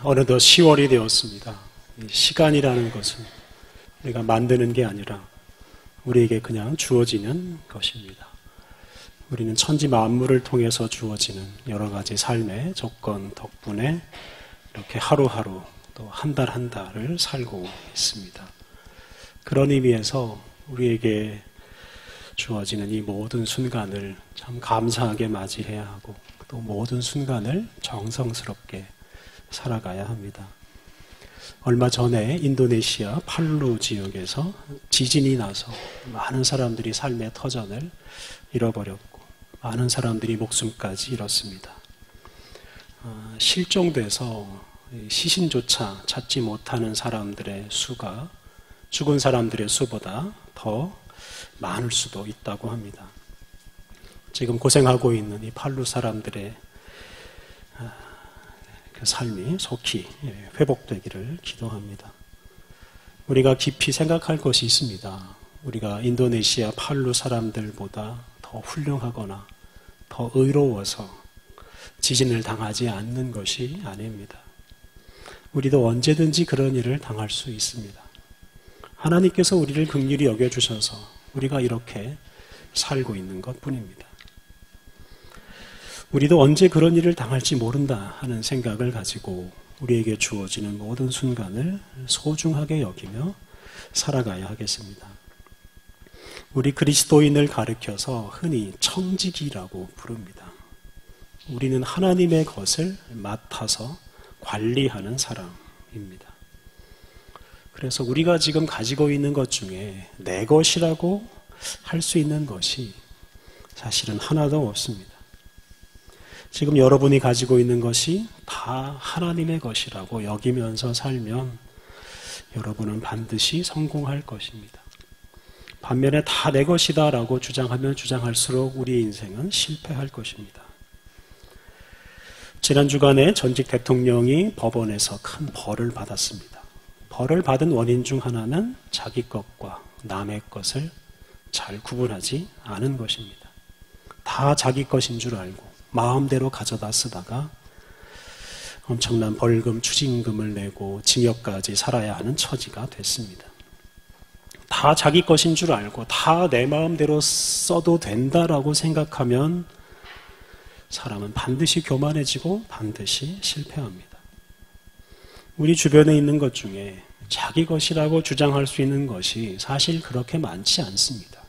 어느덧 10월이 되었습니다. 시간이라는 것은 우리가 만드는 게 아니라 우리에게 그냥 주어지는 것입니다. 우리는 천지 만물을 통해서 주어지는 여러 가지 삶의 조건 덕분에 이렇게 하루하루 또 한 달 한 달을 살고 있습니다. 그런 의미에서 우리에게 주어지는 이 모든 순간을 참 감사하게 맞이해야 하고 또 모든 순간을 정성스럽게 살아가야 합니다. 얼마 전에 인도네시아 팔루 지역에서 지진이 나서 많은 사람들이 삶의 터전을 잃어버렸고 많은 사람들이 목숨까지 잃었습니다. 실종돼서 시신조차 찾지 못하는 사람들의 수가 죽은 사람들의 수보다 더 많을 수도 있다고 합니다. 지금 고생하고 있는 이 팔루 사람들의 그 삶이 속히 회복되기를 기도합니다. 우리가 깊이 생각할 것이 있습니다. 우리가 인도네시아 팔루 사람들보다 더 훌륭하거나 더 의로워서 지진을 당하지 않는 것이 아닙니다. 우리도 언제든지 그런 일을 당할 수 있습니다. 하나님께서 우리를 긍휼히 여겨주셔서 우리가 이렇게 살고 있는 것뿐입니다. 우리도 언제 그런 일을 당할지 모른다 하는 생각을 가지고 우리에게 주어지는 모든 순간을 소중하게 여기며 살아가야 하겠습니다. 우리 그리스도인을 가리켜서 흔히 청지기라고 부릅니다. 우리는 하나님의 것을 맡아서 관리하는 사람입니다. 그래서 우리가 지금 가지고 있는 것 중에 내 것이라고 할 수 있는 것이 사실은 하나도 없습니다. 지금 여러분이 가지고 있는 것이 다 하나님의 것이라고 여기면서 살면 여러분은 반드시 성공할 것입니다. 반면에 다 내 것이다 라고 주장하면 주장할수록 우리의 인생은 실패할 것입니다. 지난 주간에 전직 대통령이 법원에서 큰 벌을 받았습니다. 벌을 받은 원인 중 하나는 자기 것과 남의 것을 잘 구분하지 않은 것입니다. 다 자기 것인 줄 알고 마음대로 가져다 쓰다가 엄청난 벌금, 추징금을 내고 징역까지 살아야 하는 처지가 됐습니다. 다 자기 것인 줄 알고 다 내 마음대로 써도 된다라고 생각하면 사람은 반드시 교만해지고 반드시 실패합니다. 우리 주변에 있는 것 중에 자기 것이라고 주장할 수 있는 것이 사실 그렇게 많지 않습니다.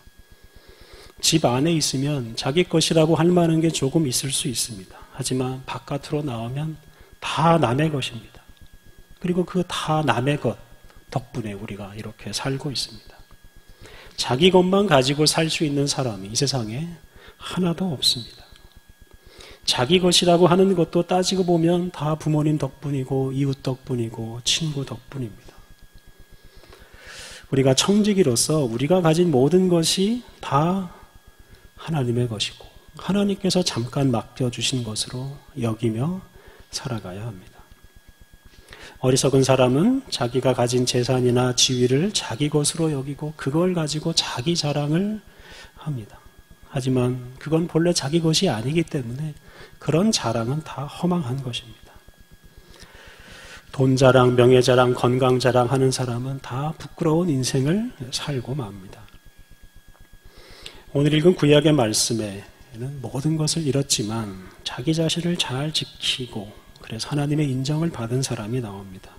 집 안에 있으면 자기 것이라고 할 만한 게 조금 있을 수 있습니다. 하지만 바깥으로 나오면 다 남의 것입니다. 그리고 그 다 남의 것 덕분에 우리가 이렇게 살고 있습니다. 자기 것만 가지고 살 수 있는 사람이 이 세상에 하나도 없습니다. 자기 것이라고 하는 것도 따지고 보면 다 부모님 덕분이고 이웃 덕분이고 친구 덕분입니다. 우리가 청지기로서 우리가 가진 모든 것이 다 하나님의 것이고 하나님께서 잠깐 맡겨주신 것으로 여기며 살아가야 합니다. 어리석은 사람은 자기가 가진 재산이나 지위를 자기 것으로 여기고 그걸 가지고 자기 자랑을 합니다. 하지만 그건 본래 자기 것이 아니기 때문에 그런 자랑은 다 허망한 것입니다. 돈 자랑, 명예 자랑, 건강 자랑하는 사람은 다 부끄러운 인생을 살고 맙니다. 오늘 읽은 구약의 말씀에는 모든 것을 잃었지만 자기 자신을 잘 지키고 그래서 하나님의 인정을 받은 사람이 나옵니다.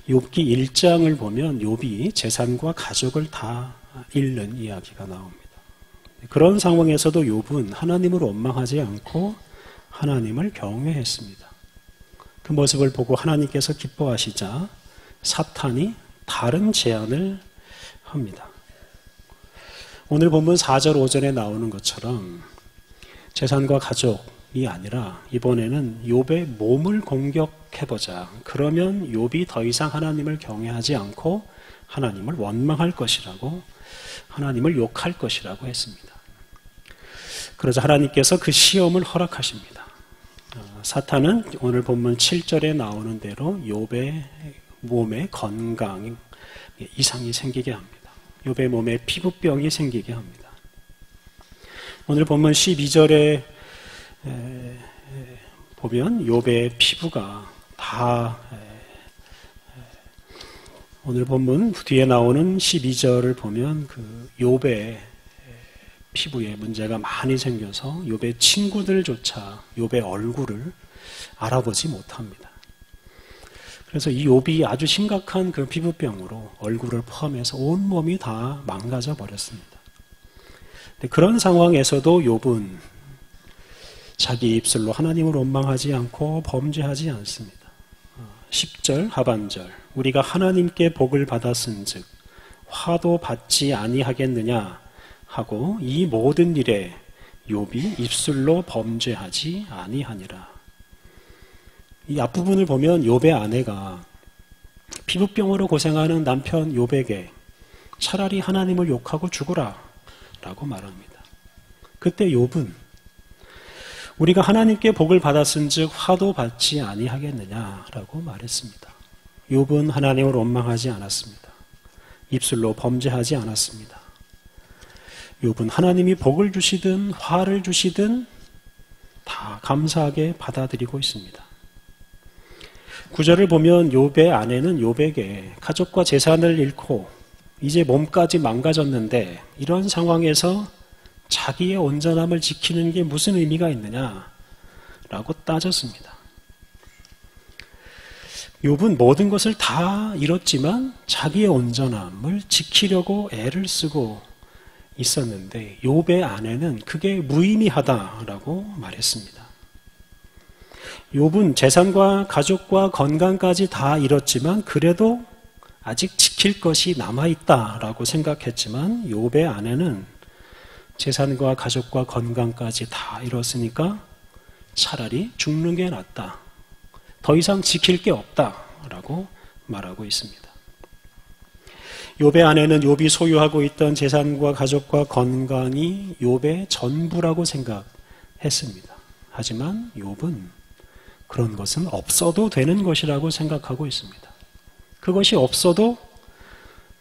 욥기 1장을 보면 욥이 재산과 가족을 다 잃는 이야기가 나옵니다. 그런 상황에서도 욥은 하나님을 원망하지 않고 하나님을 경외했습니다. 그 모습을 보고 하나님께서 기뻐하시자 사탄이 다른 제안을 합니다. 오늘 본문 4절 5절에 나오는 것처럼 재산과 가족이 아니라 이번에는 욥의 몸을 공격해보자. 그러면 욥이 더 이상 하나님을 경외하지 않고 하나님을 원망할 것이라고 하나님을 욕할 것이라고 했습니다. 그러자 하나님께서 그 시험을 허락하십니다. 사탄은 오늘 본문 7절에 나오는 대로 욥의 몸에 건강 이상이 생기게 합니다. 욥의 몸에 피부병이 생기게 합니다. 오늘 본문 12절에 보면 욥의 피부가 다 오늘 본문 뒤에 나오는 12절을 보면 그 욥의 피부에 문제가 많이 생겨서 욥의 친구들조차 욥의 얼굴을 알아보지 못합니다. 그래서 이 욥이 아주 심각한 그 피부병으로 얼굴을 포함해서 온몸이 다 망가져 버렸습니다. 그런 상황에서도 욥은 자기 입술로 하나님을 원망하지 않고 범죄하지 않습니다. 10절 하반절 우리가 하나님께 복을 받았은즉 화도 받지 아니하겠느냐 하고 이 모든 일에 욥이 입술로 범죄하지 아니하니라. 이 앞부분을 보면 욥의 아내가 피부병으로 고생하는 남편 욥에게 차라리 하나님을 욕하고 죽으라 라고 말합니다. 그때 욥은 우리가 하나님께 복을 받았은즉 화도 받지 아니하겠느냐라고 말했습니다. 욥은 하나님을 원망하지 않았습니다. 입술로 범죄하지 않았습니다. 욥은 하나님이 복을 주시든 화를 주시든 다 감사하게 받아들이고 있습니다. 9절을 보면 욥의 아내는 욥에게 가족과 재산을 잃고 이제 몸까지 망가졌는데 이런 상황에서 자기의 온전함을 지키는 게 무슨 의미가 있느냐라고 따졌습니다. 욥은 모든 것을 다 잃었지만 자기의 온전함을 지키려고 애를 쓰고 있었는데 욥의 아내는 그게 무의미하다라고 말했습니다. 욥은 재산과 가족과 건강까지 다 잃었지만 그래도 아직 지킬 것이 남아있다라고 생각했지만 욥의 아내는 재산과 가족과 건강까지 다 잃었으니까 차라리 죽는 게 낫다. 더 이상 지킬 게 없다라고 말하고 있습니다. 욥의 아내는 욥이 소유하고 있던 재산과 가족과 건강이 욥의 전부라고 생각했습니다. 하지만 욥은 그런 것은 없어도 되는 것이라고 생각하고 있습니다. 그것이 없어도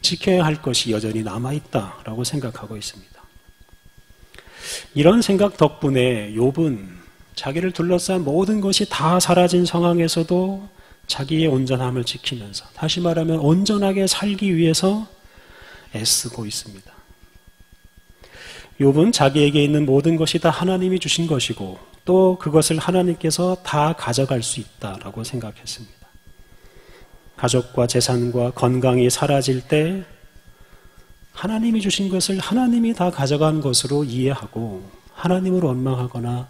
지켜야 할 것이 여전히 남아있다라고 생각하고 있습니다. 이런 생각 덕분에 욥은 자기를 둘러싼 모든 것이 다 사라진 상황에서도 자기의 온전함을 지키면서 다시 말하면 온전하게 살기 위해서 애쓰고 있습니다. 욥은 자기에게 있는 모든 것이 다 하나님이 주신 것이고 또 그것을 하나님께서 다 가져갈 수 있다라고 생각했습니다. 가족과 재산과 건강이 사라질 때 하나님이 주신 것을 하나님이 다 가져간 것으로 이해하고 하나님을 원망하거나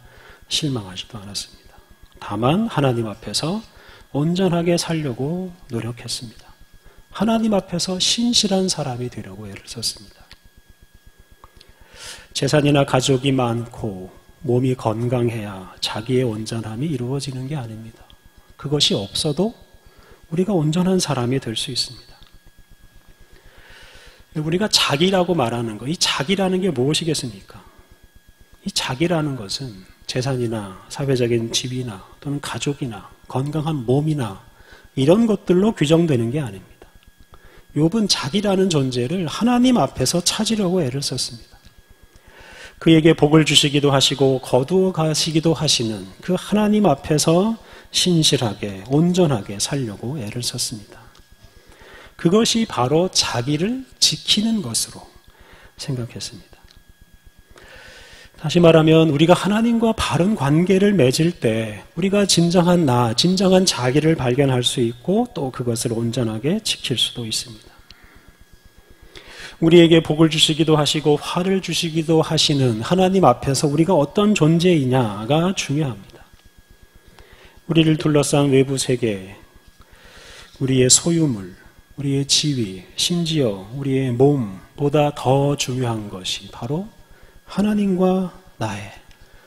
실망하지도 않았습니다. 다만 하나님 앞에서 온전하게 살려고 노력했습니다. 하나님 앞에서 신실한 사람이 되려고 애를 썼습니다. 재산이나 가족이 많고 몸이 건강해야 자기의 온전함이 이루어지는 게 아닙니다. 그것이 없어도 우리가 온전한 사람이 될 수 있습니다. 우리가 자기라고 말하는 것, 이 자기라는 게 무엇이겠습니까? 이 자기라는 것은 재산이나 사회적인 지위나 또는 가족이나 건강한 몸이나 이런 것들로 규정되는 게 아닙니다. 욥은 자기라는 존재를 하나님 앞에서 찾으려고 애를 썼습니다. 그에게 복을 주시기도 하시고 거두어 가시기도 하시는 그 하나님 앞에서 신실하게 온전하게 살려고 애를 썼습니다. 그것이 바로 자기를 지키는 것으로 생각했습니다. 다시 말하면 우리가 하나님과 바른 관계를 맺을 때 우리가 진정한 나, 진정한 자기를 발견할 수 있고 또 그것을 온전하게 지킬 수도 있습니다. 우리에게 복을 주시기도 하시고 화를 주시기도 하시는 하나님 앞에서 우리가 어떤 존재이냐가 중요합니다. 우리를 둘러싼 외부 세계, 우리의 소유물, 우리의 지위, 심지어 우리의 몸보다 더 중요한 것이 바로 하나님과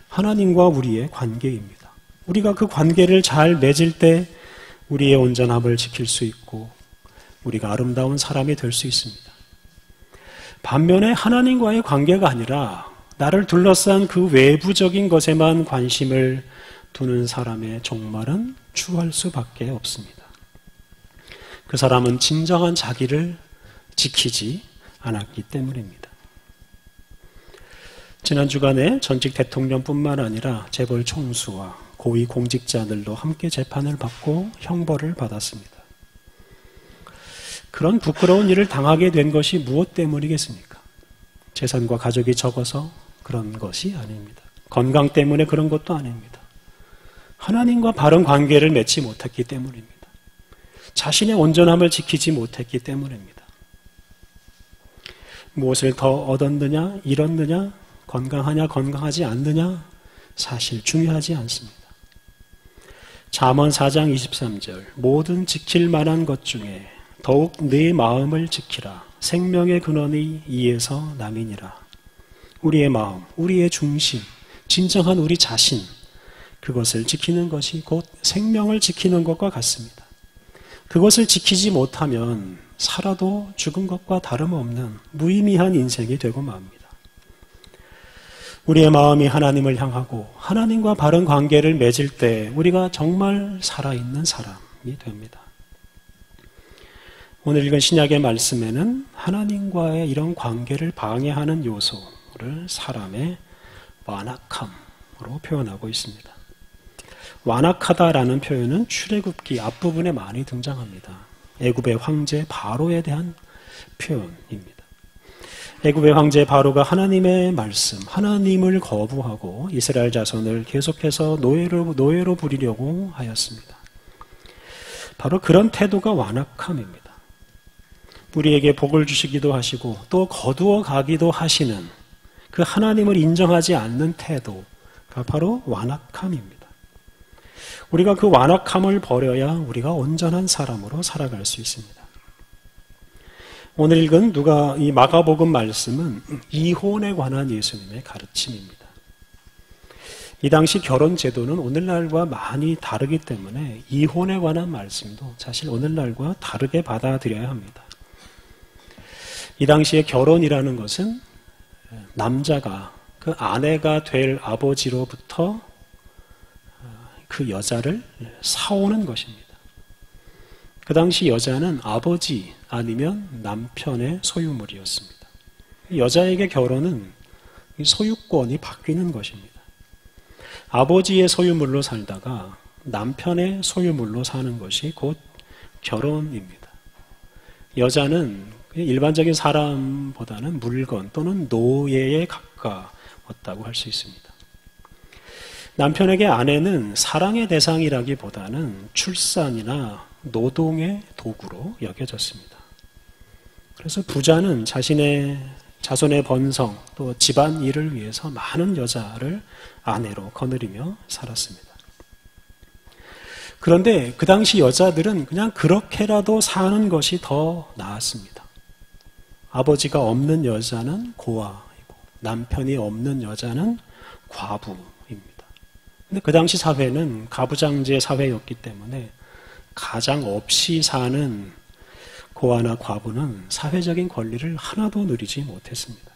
하나님과 우리의 관계입니다. 우리가 그 관계를 잘 맺을 때 우리의 온전함을 지킬 수 있고 우리가 아름다운 사람이 될 수 있습니다. 반면에 하나님과의 관계가 아니라 나를 둘러싼 그 외부적인 것에만 관심을 두는 사람의 종말은 추할 수밖에 없습니다. 그 사람은 진정한 자기를 지키지 않았기 때문입니다. 지난 주간에 전직 대통령뿐만 아니라 재벌 총수와 고위 공직자들도 함께 재판을 받고 형벌을 받았습니다. 그런 부끄러운 일을 당하게 된 것이 무엇 때문이겠습니까? 재산과 가족이 적어서 그런 것이 아닙니다. 건강 때문에 그런 것도 아닙니다. 하나님과 바른 관계를 맺지 못했기 때문입니다. 자신의 온전함을 지키지 못했기 때문입니다. 무엇을 더 얻었느냐, 잃었느냐, 건강하냐, 건강하지 않느냐, 사실 중요하지 않습니다. 잠언 4장 23절, 모든 지킬 만한 것 중에 더욱 네 마음을 지키라. 생명의 근원이 이에서 남이니라. 우리의 마음, 우리의 중심, 진정한 우리 자신, 그것을 지키는 것이 곧 생명을 지키는 것과 같습니다. 그것을 지키지 못하면 살아도 죽은 것과 다름없는 무의미한 인생이 되고 맙니다. 우리의 마음이 하나님을 향하고 하나님과 바른 관계를 맺을 때 우리가 정말 살아있는 사람이 됩니다. 오늘 읽은 신약의 말씀에는 하나님과의 이런 관계를 방해하는 요소를 사람의 완악함으로 표현하고 있습니다. 완악하다라는 표현은 출애굽기 앞부분에 많이 등장합니다. 애굽의 황제 바로에 대한 표현입니다. 애굽의 황제 바로가 하나님의 말씀, 하나님을 거부하고 이스라엘 자손을 계속해서 노예로 부리려고 하였습니다. 바로 그런 태도가 완악함입니다. 우리에게 복을 주시기도 하시고 또 거두어 가기도 하시는 그 하나님을 인정하지 않는 태도가 바로 완악함입니다. 우리가 그 완악함을 버려야 우리가 온전한 사람으로 살아갈 수 있습니다. 오늘 읽은 이 마가복음 말씀은 이혼에 관한 예수님의 가르침입니다. 이 당시 결혼 제도는 오늘날과 많이 다르기 때문에 이혼에 관한 말씀도 사실 오늘날과 다르게 받아들여야 합니다. 이 당시에 결혼이라는 것은 남자가 그 아내가 될 아버지로부터 그 여자를 사오는 것입니다. 그 당시 여자는 아버지 아니면 남편의 소유물이었습니다. 여자에게 결혼은 소유권이 바뀌는 것입니다. 아버지의 소유물로 살다가 남편의 소유물로 사는 것이 곧 결혼입니다. 여자는 일반적인 사람보다는 물건 또는 노예에 가까웠다고 할 수 있습니다. 남편에게 아내는 사랑의 대상이라기보다는 출산이나 노동의 도구로 여겨졌습니다. 그래서 부자는 자신의 자손의 번성 또 집안 일을 위해서 많은 여자를 아내로 거느리며 살았습니다. 그런데 그 당시 여자들은 그냥 그렇게라도 사는 것이 더 나았습니다. 아버지가 없는 여자는 고아이고 남편이 없는 여자는 과부입니다. 근데 그 당시 사회는 가부장제 사회였기 때문에 가장 없이 사는 고아나 과부는 사회적인 권리를 하나도 누리지 못했습니다.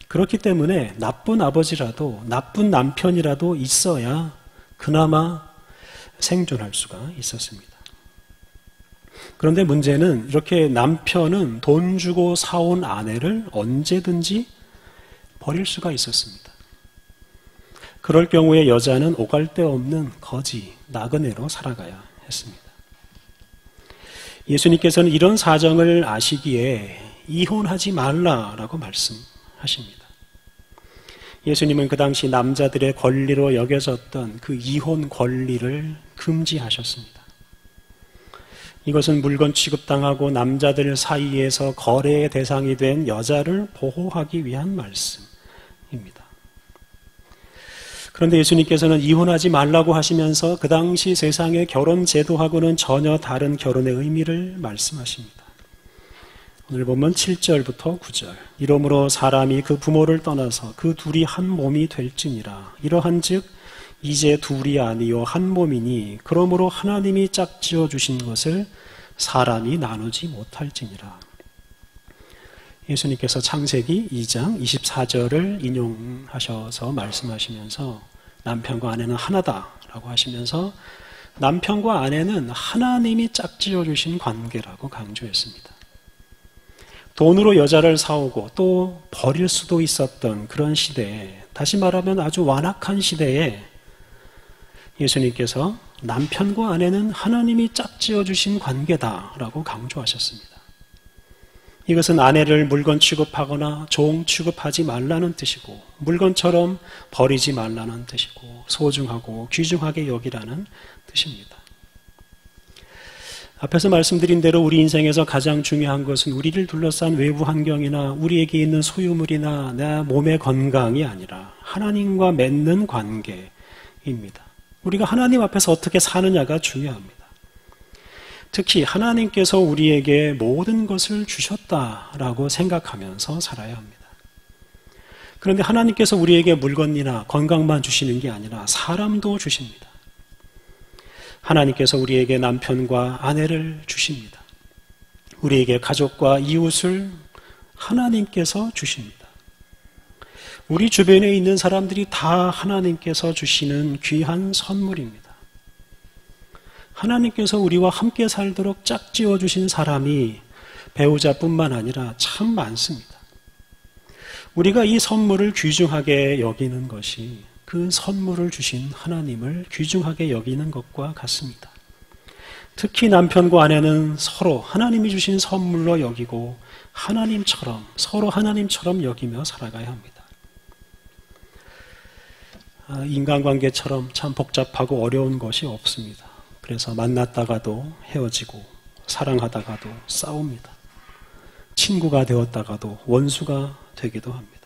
그렇기 때문에 나쁜 아버지라도 나쁜 남편이라도 있어야 그나마 생존할 수가 있었습니다. 그런데 문제는 이렇게 남편은 돈 주고 사온 아내를 언제든지 버릴 수가 있었습니다. 그럴 경우에 여자는 오갈 데 없는 거지, 나그네로 살아가야 했습니다. 예수님께서는 이런 사정을 아시기에 이혼하지 말라라고 말씀하십니다. 예수님은 그 당시 남자들의 권리로 여겨졌던 그 이혼 권리를 금지하셨습니다. 이것은 물건 취급당하고 남자들 사이에서 거래의 대상이 된 여자를 보호하기 위한 말씀입니다. 그런데 예수님께서는 이혼하지 말라고 하시면서 그 당시 세상의 결혼 제도하고는 전혀 다른 결혼의 의미를 말씀하십니다. 오늘 보면 7절부터 9절. 이러므로 사람이 그 부모를 떠나서 그 둘이 한 몸이 될지니라. 이러한즉 이제 둘이 아니요 한 몸이니 그러므로 하나님이 짝지어 주신 것을 사람이 나누지 못할지니라. 예수님께서 창세기 2장 24절을 인용하셔서 말씀하시면서 남편과 아내는 하나다라고 하시면서 남편과 아내는 하나님이 짝지어 주신 관계라고 강조했습니다. 돈으로 여자를 사오고 또 버릴 수도 있었던 그런 시대에, 다시 말하면 아주 완악한 시대에 예수님께서 남편과 아내는 하나님이 짝지어 주신 관계다라고 강조하셨습니다. 이것은 아내를 물건 취급하거나 종 취급하지 말라는 뜻이고, 물건처럼 버리지 말라는 뜻이고, 소중하고 귀중하게 여기라는 뜻입니다. 앞에서 말씀드린 대로 우리 인생에서 가장 중요한 것은 우리를 둘러싼 외부 환경이나 우리에게 있는 소유물이나 내 몸의 건강이 아니라 하나님과 맺는 관계입니다. 우리가 하나님 앞에서 어떻게 사느냐가 중요합니다. 특히 하나님께서 우리에게 모든 것을 주셨다라고 생각하면서 살아야 합니다. 그런데 하나님께서 우리에게 물건이나 건강만 주시는 게 아니라 사람도 주십니다. 하나님께서 우리에게 남편과 아내를 주십니다. 우리에게 가족과 이웃을 하나님께서 주십니다. 우리 주변에 있는 사람들이 다 하나님께서 주시는 귀한 선물입니다. 하나님께서 우리와 함께 살도록 짝지어 주신 사람이 배우자뿐만 아니라 참 많습니다. 우리가 이 선물을 귀중하게 여기는 것이 그 선물을 주신 하나님을 귀중하게 여기는 것과 같습니다. 특히 남편과 아내는 서로 하나님이 주신 선물로 여기고 하나님처럼, 서로 하나님처럼 여기며 살아가야 합니다. 인간관계처럼 참 복잡하고 어려운 것이 없습니다. 그래서 만났다가도 헤어지고 사랑하다가도 싸웁니다. 친구가 되었다가도 원수가 되기도 합니다.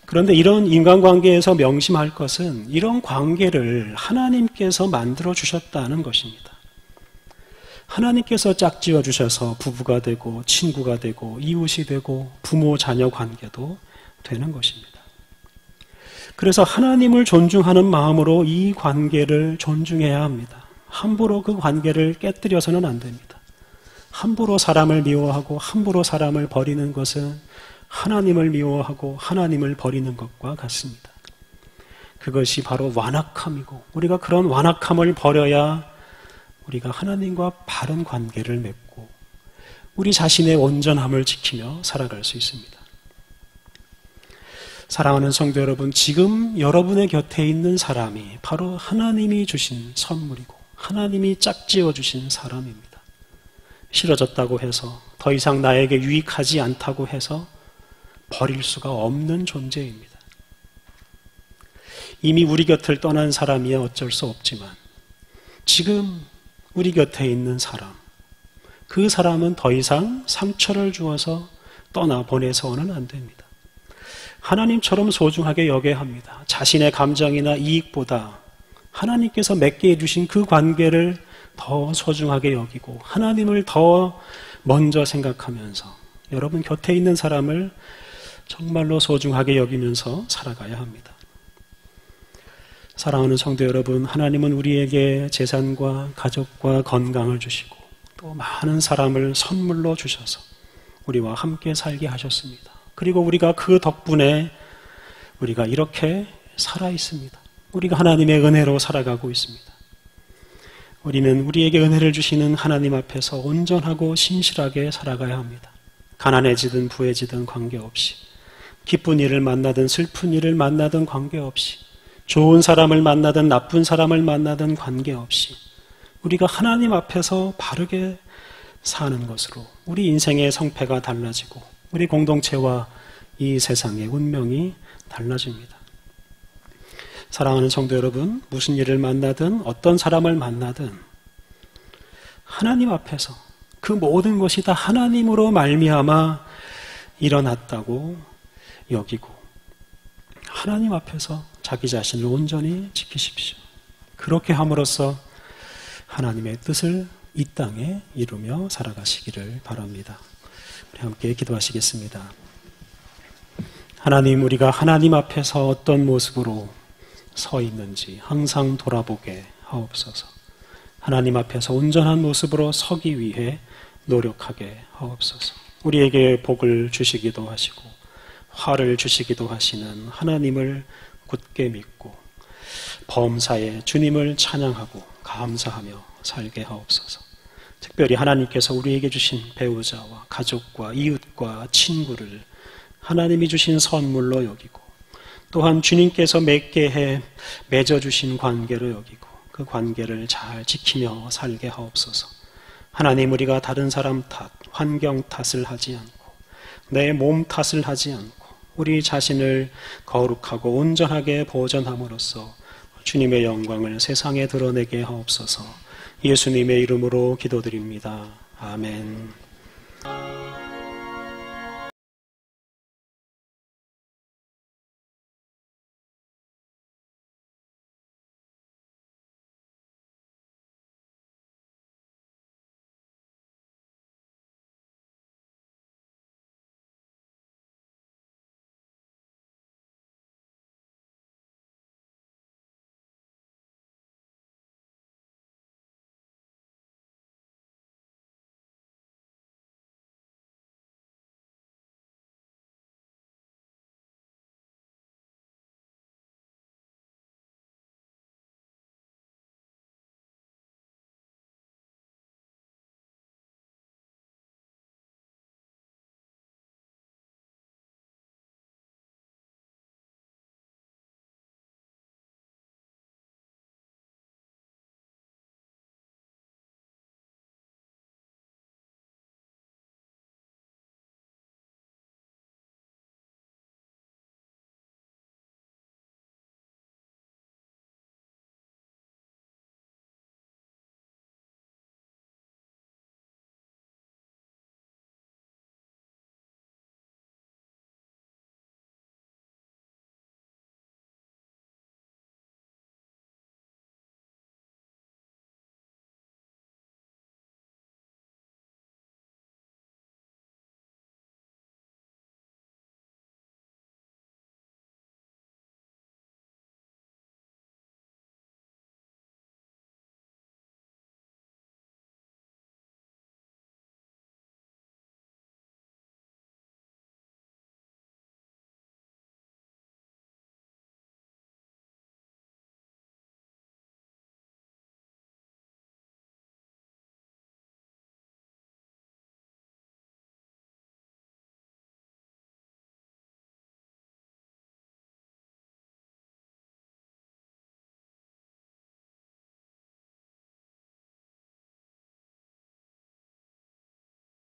그런데 이런 인간관계에서 명심할 것은 이런 관계를 하나님께서 만들어 주셨다는 것입니다. 하나님께서 짝지어 주셔서 부부가 되고 친구가 되고 이웃이 되고 부모 자녀 관계도 되는 것입니다. 그래서 하나님을 존중하는 마음으로 이 관계를 존중해야 합니다. 함부로 그 관계를 깨뜨려서는 안 됩니다. 함부로 사람을 미워하고 함부로 사람을 버리는 것은 하나님을 미워하고 하나님을 버리는 것과 같습니다. 그것이 바로 완악함이고, 우리가 그런 완악함을 버려야 우리가 하나님과 바른 관계를 맺고 우리 자신의 온전함을 지키며 살아갈 수 있습니다. 사랑하는 성도 여러분, 지금 여러분의 곁에 있는 사람이 바로 하나님이 주신 선물이고 하나님이 짝지어 주신 사람입니다. 싫어졌다고 해서, 더 이상 나에게 유익하지 않다고 해서 버릴 수가 없는 존재입니다. 이미 우리 곁을 떠난 사람이야 어쩔 수 없지만 지금 우리 곁에 있는 사람, 그 사람은 더 이상 상처를 주어서 떠나보내서는 안 됩니다. 하나님처럼 소중하게 여겨야 합니다. 자신의 감정이나 이익보다 하나님께서 맺게 해주신 그 관계를 더 소중하게 여기고 하나님을 더 먼저 생각하면서 여러분 곁에 있는 사람을 정말로 소중하게 여기면서 살아가야 합니다. 사랑하는 성도 여러분, 하나님은 우리에게 재산과 가족과 건강을 주시고 또 많은 사람을 선물로 주셔서 우리와 함께 살게 하셨습니다. 그리고 우리가 그 덕분에 우리가 이렇게 살아 있습니다. 우리가 하나님의 은혜로 살아가고 있습니다. 우리는 우리에게 은혜를 주시는 하나님 앞에서 온전하고 신실하게 살아가야 합니다. 가난해지든 부해지든 관계없이, 기쁜 일을 만나든 슬픈 일을 만나든 관계없이, 좋은 사람을 만나든 나쁜 사람을 만나든 관계없이 우리가 하나님 앞에서 바르게 사는 것으로 우리 인생의 성패가 달라지고 우리 공동체와 이 세상의 운명이 달라집니다. 사랑하는 성도 여러분, 무슨 일을 만나든 어떤 사람을 만나든 하나님 앞에서 그 모든 것이 다 하나님으로 말미암아 일어났다고 여기고 하나님 앞에서 자기 자신을 온전히 지키십시오. 그렇게 함으로써 하나님의 뜻을 이 땅에 이루며 살아가시기를 바랍니다. 우리 함께 기도하시겠습니다. 하나님, 우리가 하나님 앞에서 어떤 모습으로 서 있는지 항상 돌아보게 하옵소서. 하나님 앞에서 온전한 모습으로 서기 위해 노력하게 하옵소서. 우리에게 복을 주시기도 하시고 화를 주시기도 하시는 하나님을 굳게 믿고 범사에 주님을 찬양하고 감사하며 살게 하옵소서. 특별히 하나님께서 우리에게 주신 배우자와 가족과 이웃과 친구를 하나님이 주신 선물로 여기고 또한 주님께서 맺게 해 맺어주신 관계를 여기고 그 관계를 잘 지키며 살게 하옵소서. 하나님, 우리가 다른 사람 탓, 환경 탓을 하지 않고 내 몸 탓을 하지 않고 우리 자신을 거룩하고 온전하게 보존함으로써 주님의 영광을 세상에 드러내게 하옵소서. 예수님의 이름으로 기도드립니다. 아멘.